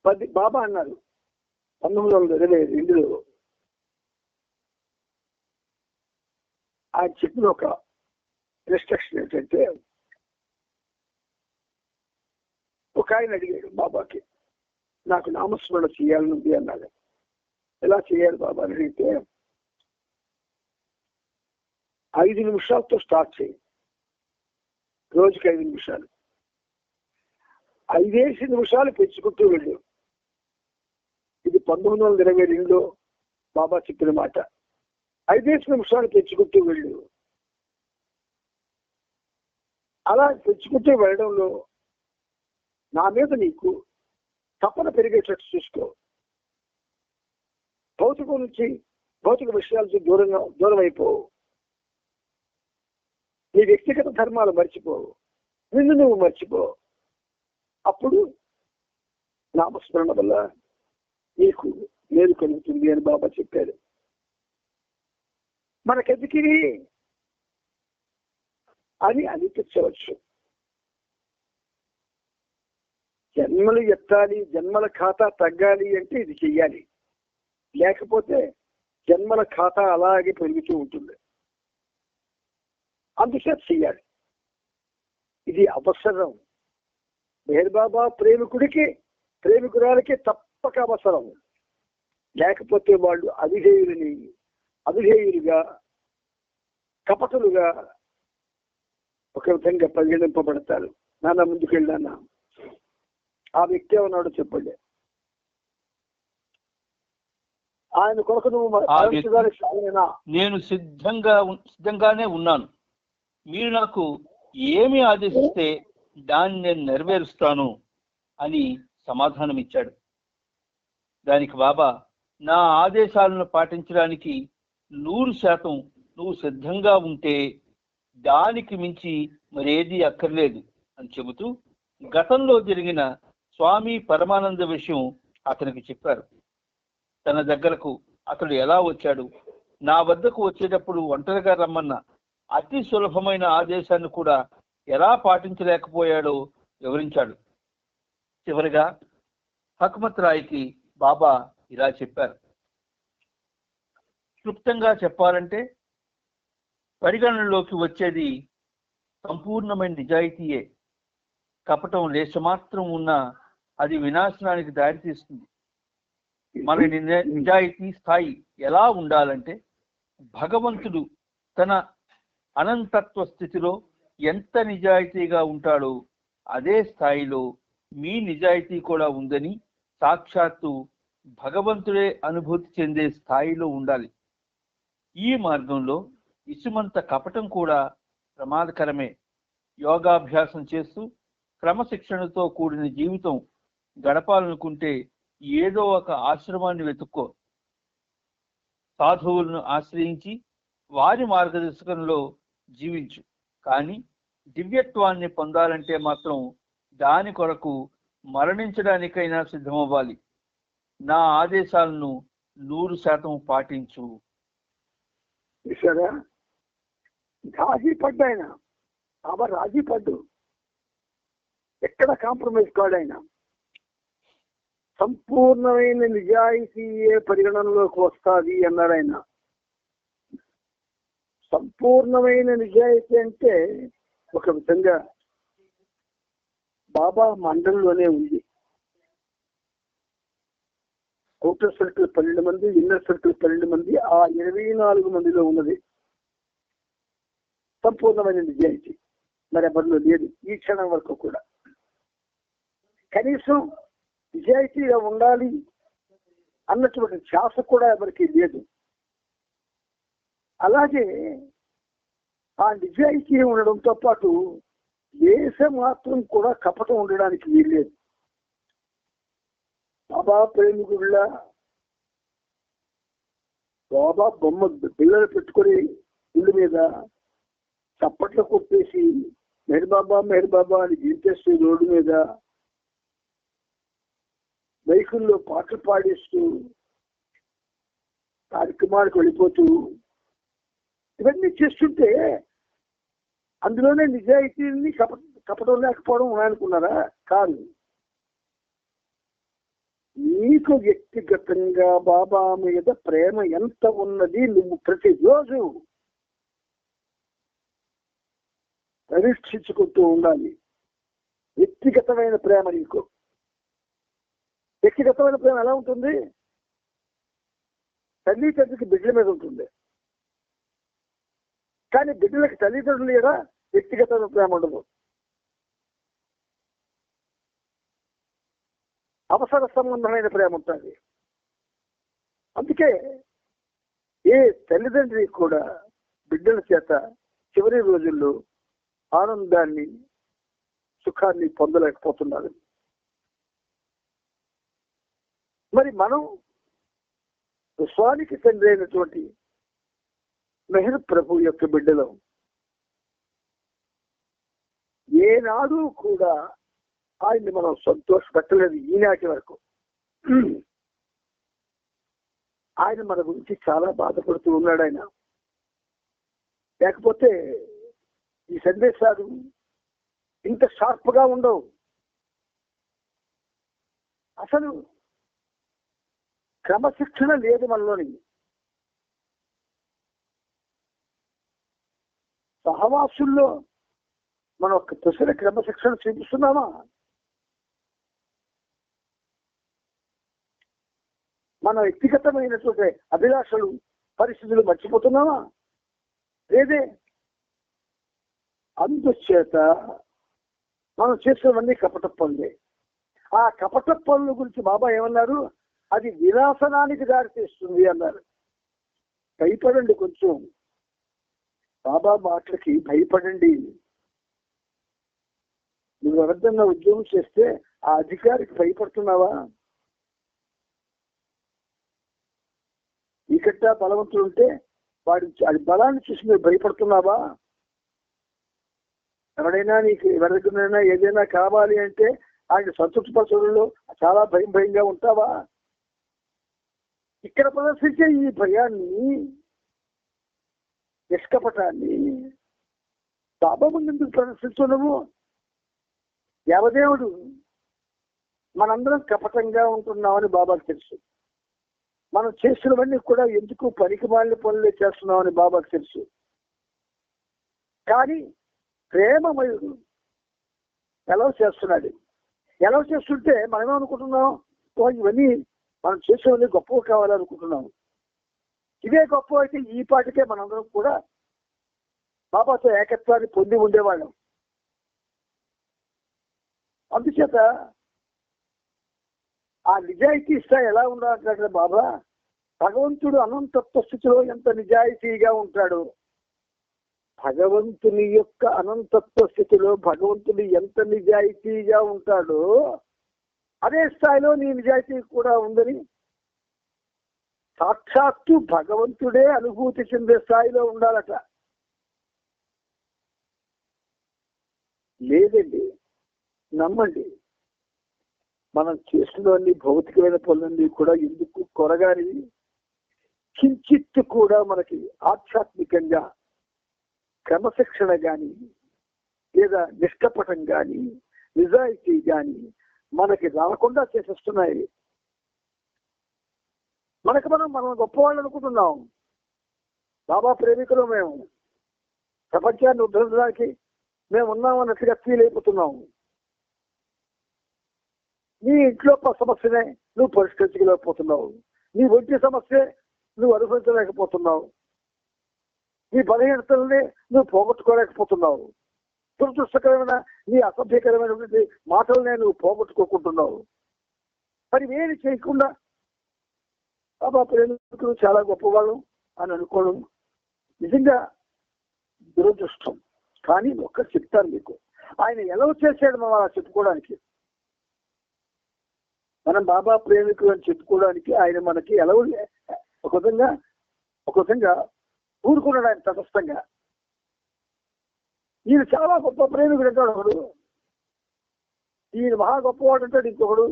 10 బాబా అన్నారు 1922లో ఆయన చెప్పిన ఒక ఇన్స్ట్రక్షన్ ఏంటంటే, ఒక ఆయన అడిగాడు బాబాకి, నాకు నామస్మరణ చేయాలనుంది అన్నాడు. ఎలా చేయాలి బాబా అని అడిగితే, 5 నిమిషాలతో స్టార్ట్ చేయి, రోజుకి 5 నిమిషాలు, 5 నిమిషాలు పెంచుకుంటూ వెళ్ళు. ఇది 1922లో బాబా చెప్పిన మాట. 5 నిమిషాలు పెంచుకుంటూ వెళ్ళు. అలా పెంచుకుంటూ వెళ్ళడంలో నా మీద నీకు తపన పెరిగేటట్టు చూసుకో. భౌతిక విషయాల నుంచి దూరం అయిపోవు. నీ వ్యక్తిగత ధర్మాలు మర్చిపోవు, నిన్ను నువ్వు మర్చిపో. అప్పుడు నామస్మరణ వల్ల నీకు మేలు కలుగుతుంది అని బాబా చెప్పాడు. మనకెందుకు అని అనిపించవచ్చు. జన్మలు ఎత్తాలి, జన్మల ఖాతా తగ్గాలి అంటే ఇది చెయ్యాలి, లేకపోతే జన్మల ఖాతా అలాగే పెరుగుతూ ఉంటుంది. అందుచేత చెయ్యాలి, ఇది అవసరం. మెహర్ బాబా ప్రేమికుడికి ప్రేమికురాలకి తప్పక అవసరం. లేకపోతే వాళ్ళు అవిధేయులుగా కపటులుగా ఒక విధంగా పరిగణింపబడతారు. నాన్న ముందుకెళ్ళానా, ఆ వ్యక్తి ఏమన్నాడో చెప్పండి. ఆయన కొరకు నువ్వు నేను సిద్ధంగానే ఉన్నాను, మీరు నాకు ఏమి ఆదేశిస్తే దాన్ని నేను నెరవేరుస్తాను అని సమాధానం ఇచ్చాడు. దానికి బాబా, నా ఆదేశాలను పాటించడానికి 100% నువ్వు సిద్ధంగా ఉంటే దానికి మించి మరేది అక్కర్లేదు అని చెబుతూ గతంలో జరిగిన స్వామి పరమానంద విషయం అతనికి చెప్పారు. తన దగ్గరకు అతడు ఎలా వచ్చాడు, నా వద్దకు వచ్చేటప్పుడు ఒంటరిగా రమ్మన్న అతి సులభమైన ఆదేశాన్ని కూడా ఎలా పాటించలేకపోయాడో వివరించాడు. చివరిగా హక్మత్ రాయ్కి బాబా ఇలా చెప్పారు. క్లుప్తంగా చెప్పాలంటే పరిగణనలోకి వచ్చేది సంపూర్ణమైన నిజాయితీయే. కపటం లేశమాత్రం ఉన్నా అది వినాశనానికి దారితీస్తుంది. మన నిజాయితీ స్థాయి ఎలా ఉండాలంటే, భగవంతుడు తన అనంతత్వ స్థితిలో ఎంత నిజాయితీగా ఉంటాడో అదే స్థాయిలో మీ నిజాయితీ కూడా ఉందని సాక్షాత్తు భగవంతుడే అనుభూతి చెందే స్థాయిలో ఉండాలి. ఈ మార్గంలో ఇసుమంత కపటం కూడా ప్రమాదకరమే. యోగాభ్యాసం చేస్తూ క్రమశిక్షణతో కూడిన జీవితం గడపాలనుకుంటే ఏదో ఒక ఆశ్రమాన్ని వెతుక్కో, సాధువులను ఆశ్రయించి వారి మార్గదర్శకంలో జీవించు. కానీ దివ్యత్వాన్ని పొందాలంటే మాత్రం దాని కొరకు మరణించడానికైనా సిద్ధమవ్వాలి. నా ఆదేశాలను 100% పాటించు. సరే, రాజీ పడ్డాయన బాబా, రాజీ పడ్డు, ఎక్కడ కాంప్రమైజ్ కాడైనా. సంపూర్ణమైన నిజాయితీయే పరిగణనలోకి వస్తుంది అన్నాడు ఆయన. సంపూర్ణమైన నిజాయితీ అంటే ఒక విధంగా బాబా మండలిలోనే ఉంది. అవుటర్ సర్కిల్ 12 మంది, ఇన్నర్ సర్కిల్ 12 మంది, ఆ 24 మందిలో ఉన్నది సంపూర్ణమైన నిజాయితీ. మరి ఎవరిలో లేదు ఈ క్షణం వరకు కూడా. కనీసం నిజాయితీగా ఉండాలి అన్నటువంటి ధ్యాస కూడా ఎవరికి లేదు. అలాగే ఆ నిజాయితీ ఉండడంతో పాటు దేశం మాత్రం కూడా కపటం ఉండడానికి వీల్లేదు. బాబా ప్రేమికుడిలా బాబా బొమ్మ పిల్లలు పెట్టుకొని ఇల్లు మీద చప్పట్లు కొట్టేసి మెహర్ బాబా అని గీతేస్తూ రోడ్డు మీద బైకుల్లో పాటలు పాడిస్తూ కార్యక్రమానికి వెళ్ళిపోతూ ఇవన్నీ చేస్తుంటే అందులోనే నిజాయితీని కపటం లేకపోవడం ఉన్నాయనుకున్నారా? కాదు. నీకు వ్యక్తిగతంగా బాబా మీద ప్రేమ ఎంత ఉన్నది నువ్వు ప్రతిరోజు పరీక్షించుకుంటూ ఉండాలి. వ్యక్తిగతమైన ప్రేమ నీకు. వ్యక్తిగతమైన ప్రేమ ఎలా ఉంటుంది? తల్లిదండ్రులకి బిడ్డల మీద ఉంటుంది, కానీ బిడ్డలకి తల్లిదండ్రులు కూడా వ్యక్తిగతమైన ప్రేమ ఉండదు. అవసర సంబంధమైన ప్రేమ ఉంటుంది. అందుకే ఏ తల్లిదండ్రి కూడా బిడ్డల చేత చివరి రోజుల్లో ఆనందాన్ని సుఖాన్ని పొందలేకపోతున్నారు. మరి మనం విశ్వానికి తండ్రి అయినటువంటి మెహర్ ప్రభు యొక్క బిడ్డలం. ఏనాడు కూడా ఆయన్ని మనం సంతోషపెట్టలేదు ఈనాటి వరకు. ఆయన మన గురించి చాలా బాధపడుతూ ఉన్నాడు. ఆయన లేకపోతే ఈ సందేశాలు ఇంత షార్ప్ గా ఉండవు. అసలు క్రమశిక్షణ లేదు మనలోని. సహవాసుల్లో మనం ఒక దశల క్రమశిక్షణ చూపిస్తున్నామా? మన వ్యక్తిగతమైనటువంటి అభిలాషలు పరిస్థితులు మర్చిపోతున్నామా? లేదే. అందుచేత మనం చేసేవన్నీ కపట పనులే. ఆ కపట పనుల గురించి బాబా ఏమన్నారు? అది వినాశనానికి దారితీస్తుంది అన్నారు. భయపడండి, కొంచెం బాబా మాటలకి భయపడండి. నువ్వు ఎవరిదన్నా ఉద్యోగం చేస్తే ఆ అధికారికి భయపడుతున్నావా? నీకట్టా బలవంతుడు ఉంటే వాడి అది బలాన్ని చూసి నువ్వు భయపడుతున్నావా? ఎవరైనా నీకు ఎవరికైనా ఏదైనా కావాలి అంటే ఆయన సంతృప్తిపరచడంలో చాలా భయంగా ఉంటావా? ఇక్కడ ప్రదర్శించే ఈ భయాన్ని, నిష్కపటాన్ని బాబా ముందు ఎందుకు ప్రదర్శించు? నువ్వు దేవదేవుడు మనందరం కపటంగా ఉంటున్నామని బాబాకు తెలుసు. మనం చేసినవన్నీ కూడా ఎందుకు పనికి మాలిన పనులే చేస్తున్నామని బాబాకు తెలుసు. కానీ ప్రేమమయుడు ఎలా చేస్తున్నాడు. ఎలా చేస్తుంటే మనమేమనుకుంటున్నాం? ఇవన్నీ మనం చేసేవన్నీ గొప్పగా కావాలనుకుంటున్నాం. ఇవే గొప్ప అయితే ఈ పాటికే మనందరం కూడా బాబాతో ఏకత్వాన్ని పొంది ఉండేవాళ్ళం. అందుచేత ఆ నిజాయితీ స్థాయి ఎలా ఉండాలంటే బాబా, భగవంతుడు అనంతత్వ స్థితిలో ఎంత నిజాయితీగా ఉంటాడు, భగవంతుని యొక్క అనంతత్వ స్థితిలో భగవంతుడు ఎంత నిజాయితీగా ఉంటాడో అదే స్థాయిలో నీ నిజాయితీ కూడా ఉందని సాక్షాత్తు భగవంతుడే అనుభూతి చెందే స్థాయిలో ఉండాలట. లేదండి, నమ్మండి. మనం చేసినవన్నీ భౌతికమైన పనులన్నీ కూడా ఎందుకు కొరగాని కించిత్తు కూడా మనకి ఆధ్యాత్మికంగా క్రమశిక్షణ కానీ లేదా నిష్కపటం కానీ నిజాయితీ కానీ మనకి రాకుండా చేసేస్తున్నాయి. మనం గొప్పవాళ్ళు అనుకుంటున్నాం. బాబా ప్రేమికులు మేము, ప్రపంచాన్ని ఉద్ధరించడానికి మేము ఉన్నామన్నట్టుగా ఫీల్ అయిపోతున్నాం. నీ ఇంట్లో సమస్యనే నువ్వు పరిష్కరించలేకపోతున్నావు. నీ ఒంటి సమస్య నువ్వు అనుభవించలేకపోతున్నావు. నీ బలహీనతల్ని నువ్వు పోగొట్టుకోలేకపోతున్నావు. దురదృష్టకరమైన నీ అసభ్యకరమైనటువంటి మాటలనే నువ్వు పోగొట్టుకోకుంటున్నావు. మరి ఏమి చేయకుండా బాబా ప్రేమికులు చాలా గొప్పవాళ్ళు అని అనుకోవడం నిజంగా దురదృష్టం. కానీ ఒక్కటి చెప్తాను మీకు, ఆయన ఎలా చేశాడు మనం అలా చెప్పుకోవడానికి. మనం బాబా ప్రేమికులు అని చెప్పుకోవడానికి ఆయన మనకి ఎలా ఒక విధంగా ఊరుకున్నాడు. ఆయన తటస్థంగా ఈయన చాలా గొప్ప ప్రేమికుడు అంటాడు ఒకడు, ఈయన మహా గొప్పవాడు అంటాడు ఇంకొకడు.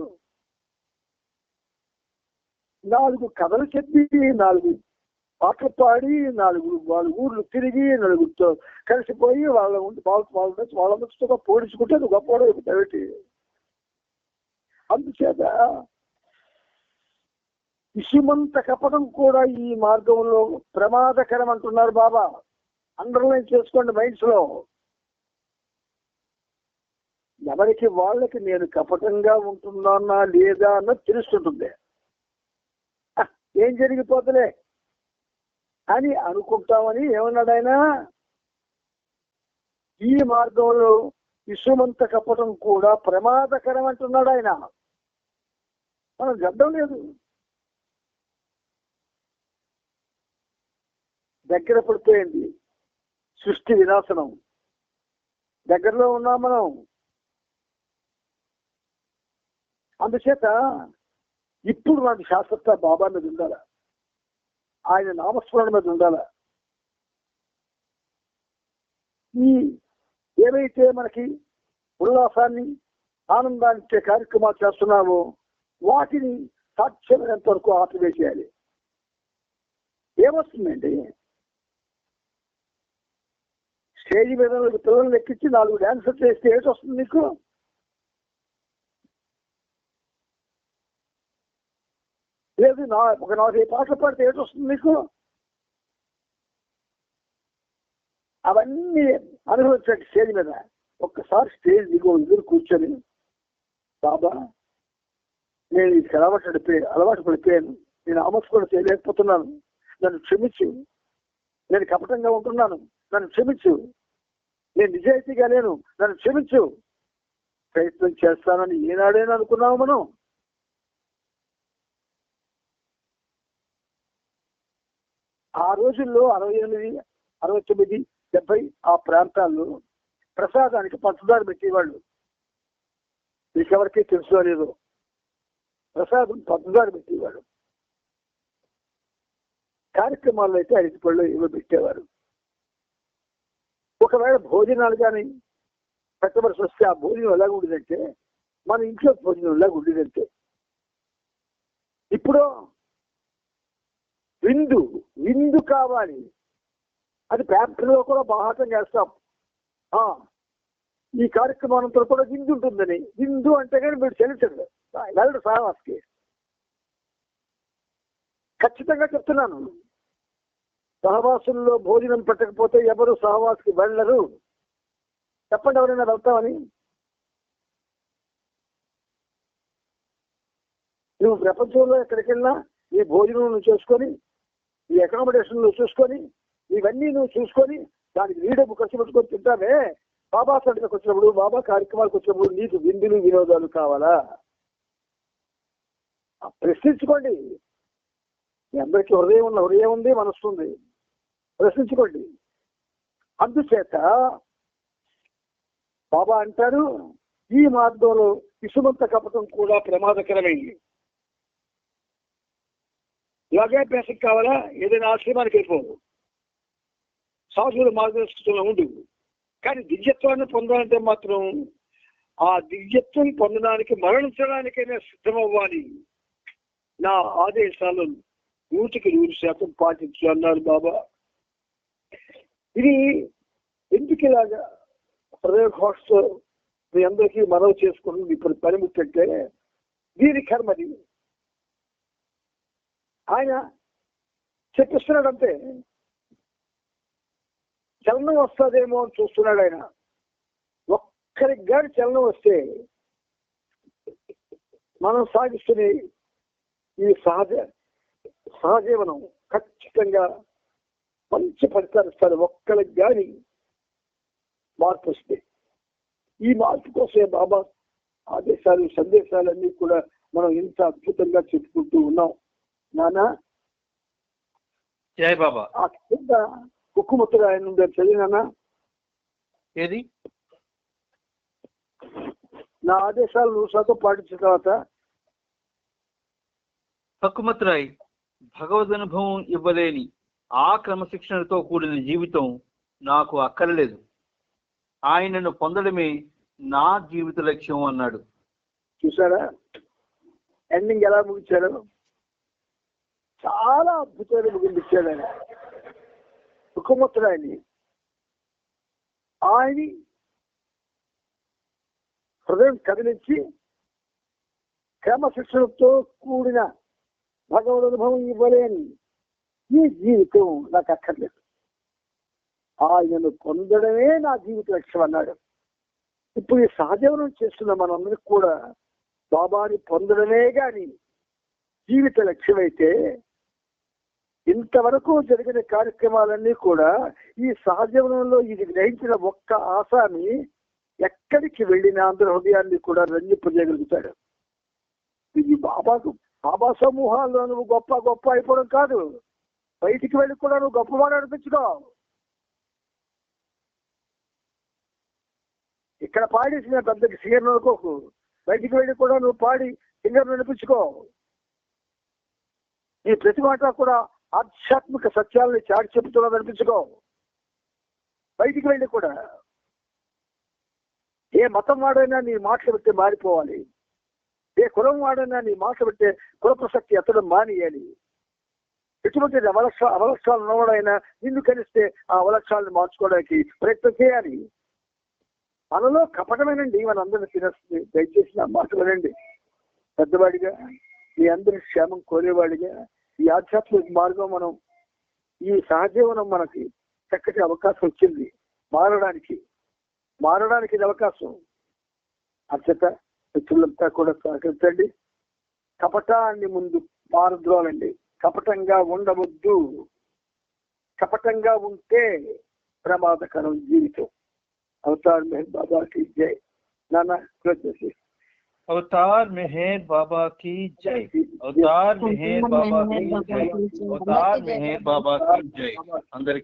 4 కథలు చెప్పి 4 పాటలు పాడి 4 ఊర్లు తిరిగి 4 కలిసిపోయి వాళ్ళ ముచ్చుతో పోడించుకుంటే నువ్వు గొప్పవాడు అయిపోతావేటి. అందుచేత ఇసుమంత కపటం కూడా ఈ మార్గంలో ప్రమాదకరం అంటున్నారు బాబా. అండర్లైన్ చేసుకోండి మైండ్స్ లో. ఎవరికి వాళ్ళకి నేను కపటంగా ఉంటున్నానా లేదా అన్నది తెలుస్తుంటుంది. ఏం జరిగిపోతలే అని అనుకుంటామని ఏమన్నాడు ఆయన? ఈ మార్గంలో ఇసుమంత కపటం కూడా ప్రమాదకరం అంటున్నాడు ఆయన. మనం గడ్డం లేదు, దగ్గర పడిపోయింది సృష్టి వినాశనం. దగ్గరలో ఉన్నాం మనం. అందుచేత ఇప్పుడు మనకి శాశ్వత బాబా మీద ఉండాల, ఆయన నామస్మరణ మీద ఉండాల. ఈ ఏవైతే మనకి ఉల్లాసాన్ని ఆనందాన్ని ఇచ్చే కార్యక్రమాలు చేస్తున్నామో వాటిని సాధ్యమైనంత వరకు ఆపివేసేయాలి. ఏమొస్తుందండి? స్టేజ్ మీద పిల్లల్ని ఎక్కించి 4 డాన్సులు చేస్తే ఏంటి వస్తుంది నీకు? లేదు ఒక 4 పాటలు పాడితే ఏంటి వస్తుంది నీకు? అవన్నీ అనుభవించండి స్టేజ్ మీద. ఒక్కసారి స్టేజ్ ఎదురు కూర్చొని, బాబా నేను ఇది అలవాటు పడిపోయాను, నేను ఆమోస్ కూడా చేయలేకపోతున్నాను, నన్ను క్షమించు, నేను కపటంగా ఉంటున్నాను, నన్ను క్షమించు, నేను నిజాయితీగా లేను, నన్ను క్షమించు, ప్రయత్నం చేస్తానని ఏనాడైనా అనుకున్నావు మనం? ఆ రోజుల్లో 68, 69, 70 ఆ ప్రాంతాల్లో ప్రసాదానికి పంచదార పెట్టేవాళ్ళు. మీకెవరికీ తెలుసో లేదో, ప్రసాదం పంచదార పెట్టేవాడు. కార్యక్రమాల్లో అయితే 5 పళ్ళు ఏవో పెట్టేవారు. ఒకవేళ భోజనాలు కానీ పెట్టవలసి వస్తే ఆ భోజనం ఎలాగ ఉండేదంటే మన ఇంట్లో భోజనం ఎలాగ ఉండేదంటే, ఇప్పుడు విందు కావాలి, అది పేపర్లో కూడా బాహాటంగా వేస్తాం. ఈ కార్యక్రమానంతో కూడా విందు ఉంటుందని. విందు అంటే కానీ మీరు చెల్లించండి, వెళ్ళడు సహవాస్కి. ఖచ్చితంగా చెప్తున్నాను, సహవాసుల్లో భోజనం పెట్టకపోతే ఎవరు సహవాస్కి వెళ్ళరు. చెప్పండి ఎవరైనా వెళ్తామని? నువ్వు ప్రపంచంలో ఎక్కడికి వెళ్ళినా ఈ భోజనం నువ్వు చేసుకొని, ఈ అకామిడేషన్ నువ్వు చూసుకొని, ఇవన్నీ నువ్వు చూసుకొని దానికి నీ డబ్బు ఖర్చు పెట్టుకొని తింటావే. బాబా సంటకు వచ్చినప్పుడు, బాబా కార్యక్రమాలకు వచ్చినప్పుడు నీకు విందులు వినోదాలు కావాలా? ప్రశ్నించుకోండి. మీ అందరికీ హృదయం ఉంది, మనస్సు ఉంది. ప్రశ్నించుకోండి. అందుచేత బాబా అంటారు, ఈ మార్గంలో ఇసుమంత కపటం కూడా ప్రమాదకరమైంది. యోగాభ్యాసం కావాలా? ఏదైనా ఆశ్రమానికి వెళ్ళిపోవు, సాధువుల మార్గదర్శకంలో ఉండు. కానీ దివ్యత్వాన్ని పొందాలంటే మాత్రం ఆ దివ్యత్వం పొందడానికి మరణించడానికైనా సిద్ధమవ్వాలి. నా ఆదేశాలు 100% పాటించు అన్నారు బాబా. ఇది ఎందుకు ఇలాగా హృదయ ఘోషతో మీ అందరికీ మనవి చేసుకుంటుంది ఇప్పుడు పనిముట్టంటే, దీని కర్మది. ఆయన చెప్పిస్తున్నాడంటే చలనం వస్తుందేమో అని చూస్తున్నాడు ఆయన. ఒక్కరికి గాని చలనం వస్తే మనం సాగిస్తున్న ఈ సహజీవనం ఖచ్చితంగా మంచి ఫలితాలు ఇస్తారు. ఒక్కరికి కానీ మార్పు వస్తే, ఈ మార్పు కోసమే బాబా ఆదేశాలు సందేశాలన్నీ కూడా మనం ఇంత అద్భుతంగా చెప్పుకుంటూ ఉన్నాం. నానా జై బాబా. ఆ కింద కుక్కుముత్తగా ఆయన ఉండే చదివినానా? ఏది? నా ఆదేశాలు 100% పాటించిన తర్వాత హక్కుమత్రాయ్, భగవద్ అనుభవం ఇవ్వలేని ఆ క్రమశిక్షణతో కూడిన జీవితం నాకు అక్కర్లేదు, ఆయనను పొందడమే నా జీవిత లక్ష్యం అన్నాడు. చూసారా ఎండింగ్ ఎలా ముగించాడు? చాలా అద్భుతమైన ముగించాడు ఆయన. హుకుమత్తురాయని ఆయన హృదయం కదిలించి క్రమశిక్షణతో కూడిన భగవద్ అనుభవం ఇవ్వలేని ఈ జీవితం నాకు అక్కర్లేదు, ఆయనను పొందడమే నా జీవిత లక్ష్యం అన్నాడు. ఇప్పుడు ఈ సహజీవనం చేస్తున్న మనందరికి కూడా బాబాని పొందడమే గాని జీవిత లక్ష్యం అయితే, ఇంతవరకు జరిగిన కార్యక్రమాలన్నీ కూడా ఈ సహజీవనంలో ఇది గ్రహించిన ఒక్క ఆసామి ఎక్కడికి వెళ్ళిన అందరి హృదయాన్ని కూడా రంజింపజేయగలుగుతాడు. ఇది బాబా సమూహాల్లో నువ్వు గొప్ప అయిపోవడం కాదు, బయటికి వెళ్ళి కూడా నువ్వు గొప్పవాడు అనిపించుకో. ఇక్కడ పాడేసిన పెద్దకి సింగర్ అనుకోకు, బయటికి వెళ్ళి కూడా నువ్వు పాడి సింగర్ అనిపించుకో. నీ ప్రతి మాట కూడా ఆధ్యాత్మిక సత్యాలని చాటి చెబుతున్నది అనిపించుకో. బయటికి వెళ్ళి కూడా ఏ మతం వాడైనా నీ మాటలు పెట్టి మారిపోవాలి, ఏ కులం వాడైనా నీ మాటలు పెట్టే కుల ప్రసక్తి ఎత్తడం మానేయాలి. ఎటువంటి అవలక్షణాలు ఉన్నవాడైనా నిన్ను కలిస్తే ఆ అవలక్షణాలను మార్చుకోవడానికి ప్రయత్నం చేయాలి. మనలో కపటమేనండి మనందరినీ తినేస్తుంది. దయచేసి నా మాట వినండి. పెద్దవాడిగా మీ అందరి క్షేమం కోరేవాడిగా ఈ ఆధ్యాత్మిక మార్గం మనం ఈ సహజీవనం మనకి చక్కటి అవకాశం వచ్చింది. మారడానికి ఇది అవకాశం. అర్చత మిత్రులంతా కూడా సహకరించండి. కపటాన్ని ముందు పారద్రోలండి. కపటంగా ఉండవద్దు. కపటంగా ఉంటే ప్రమాదకరం జీవితం. అవతార్ మెహర్ బాబా की जय. नाना कृष्ण अवतार मेहर बाबा की जय. अवतार मेहर बाबा की जय. अवतार मेहर बाबा की जय. अंदर